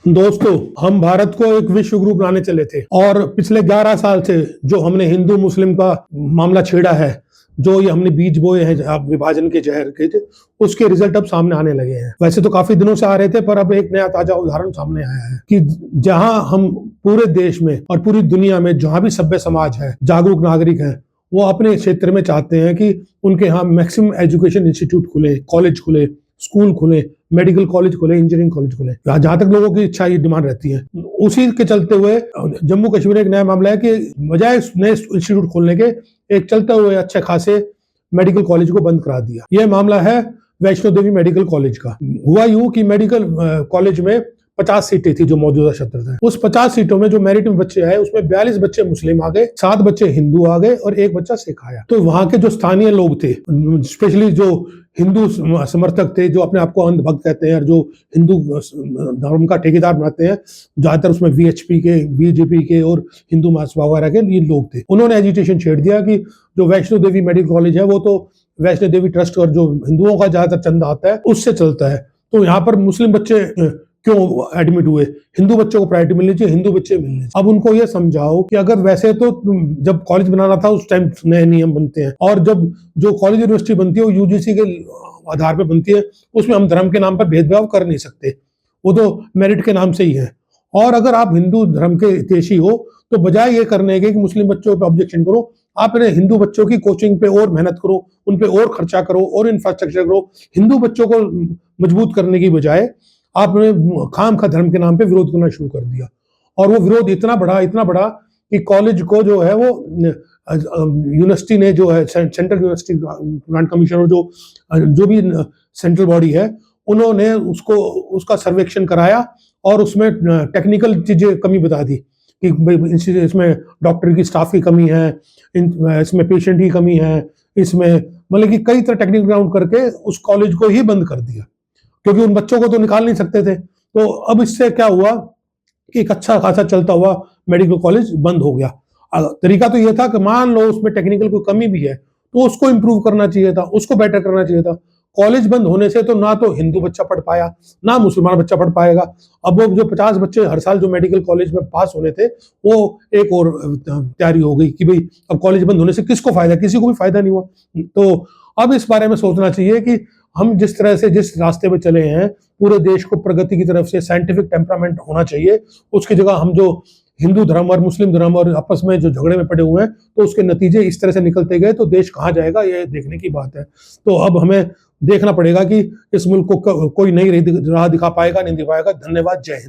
दोस्तों, हम भारत को एक विश्व गुरु बनाने चले थे और पिछले 11 साल से जो हमने हिंदू मुस्लिम का मामला छेड़ा है, जो ये हमने बीज बोए हैं विभाजन के जहर के, उसके रिजल्ट अब सामने आने लगे हैं। वैसे तो काफी दिनों से आ रहे थे, पर अब एक नया ताजा उदाहरण सामने आया है कि जहां हम पूरे देश में और पूरी दुनिया में जहां भी सभ्य समाज है, जागरूक नागरिक हैं, वो अपने क्षेत्र में चाहते हैं कि उनके यहाँ मैक्सिमम एजुकेशन इंस्टीट्यूट खुले, कॉलेज खुले, स्कूल खुले, मेडिकल कॉलेज खुले, इंजीनियरिंग कॉलेज खुले। जहां तक लोगों की इच्छा, ये डिमांड रहती है। उसी के चलते हुए जम्मू कश्मीर में एक नया मामला है कि बजाय नए इंस्टीट्यूट खोलने के, एक चलते हुए अच्छे खासे मेडिकल कॉलेज को बंद करा दिया। यह मामला है वैष्णो देवी मेडिकल कॉलेज का। हुआ यूं कि मेडिकल कॉलेज में 50 सीटें थी जो मौजूदा सत्र थे। उस 50 सीटों में जो मेरिट में बच्चे आए, उसमें 42 बच्चे मुस्लिम आ गए, 7 बच्चे हिंदू आ गए और 1 बच्चा सिख आया। तो वहां के जो स्थानीय लोग थे, स्पेशली जो हिंदू समर्थक थे, जो अपने आप को अंधभक्त कहते हैं और जो हिंदू धर्म का ठेकेदार बनाते हैं, ज्यादातर उसमें वीएचपी के, बीजेपी के और हिंदू महासभा वगैरह के ये लोग थे। उन्होंने एजिटेशन छेड़ दिया कि जो वैष्णो देवी मेडिकल कॉलेज है, वो तो वैष्णो देवी ट्रस्ट और जो हिंदुओं का ज्यादातर चंदा आता है उससे चलता है, तो यहाँ पर मुस्लिम बच्चे क्यों एडमिट हुए, हिंदू बच्चों को प्रायोरिटी मिलनी चाहिए, हिंदू बच्चे मिलने चाहिए। अब उनको ये समझाओ कि अगर वैसे तो जब कॉलेज बनाना था उस टाइम नए नियम बनते हैं, और जब जो कॉलेज यूनिवर्सिटी बनती है वो यूजीसी के आधार पर बनती है, उसमें हम धर्म के नाम पर भेदभाव कर नहीं सकते, वो तो मेरिट के नाम से ही है। और अगर आप हिंदू धर्म के हितैषी हो तो बजाय ये करने के कि मुस्लिम बच्चों पर ऑब्जेक्शन करो, आप हिंदू बच्चों की कोचिंग पे और मेहनत करो, उन पे और खर्चा करो और इंफ्रास्ट्रक्चर करो। हिंदू बच्चों को मजबूत करने की बजाय आपने खाम खा धर्म के नाम पे विरोध करना शुरू कर दिया। और वो विरोध इतना बड़ा कि कॉलेज को जो है वो यूनिवर्सिटी ने, जो है सेंट्रल यूनिवर्सिटी ग्रांट कमीशन और जो भी सेंट्रल बॉडी है, उन्होंने उसका सर्वेक्षण कराया और उसमें टेक्निकल चीजें कमी बता दी कि इसमें डॉक्टर की स्टाफ की कमी है, इसमें पेशेंट की कमी है, इसमें मतलब कि कई तरह टेक्निकल ग्राउंड करके उस कॉलेज को ही बंद कर दिया, क्योंकि उन बच्चों को तो निकाल नहीं सकते थे। तो अब इससे क्या हुआ कि एक अच्छा खासा चलता हुआ मेडिकल कॉलेज बंद हो गया। तरीका तो यह था कि मान लो उसमें टेक्निकल कोई कमी भी है तो उसको इंप्रूव करना चाहिए था, उसको बेटर करना चाहिए था। कॉलेज बंद होने से तो ना तो हिंदू बच्चा पढ़ पाया, ना मुसलमान बच्चा पढ़ पाएगा। अब वो जो 50 बच्चे हर साल जो मेडिकल कॉलेज में पास होने थे, वो एक और तैयारी हो गई कि भाई अब कॉलेज बंद होने से किसको फायदा, किसी को भी फायदा नहीं हुआ। तो अब इस बारे में सोचना चाहिए कि हम जिस तरह से जिस रास्ते पे चले हैं, पूरे देश को प्रगति की तरफ से साइंटिफिक टेम्परामेंट होना चाहिए। उसकी जगह हम जो हिंदू धर्म और मुस्लिम धर्म और आपस में जो झगड़े में पड़े हुए हैं, तो उसके नतीजे इस तरह से निकलते गए तो देश कहाँ जाएगा, ये देखने की बात है। तो अब हमें देखना पड़ेगा कि इस मुल्क को कोई नई राह दिखा पाएगा, नहीं दिखाएगा। धन्यवाद, जय हिंद।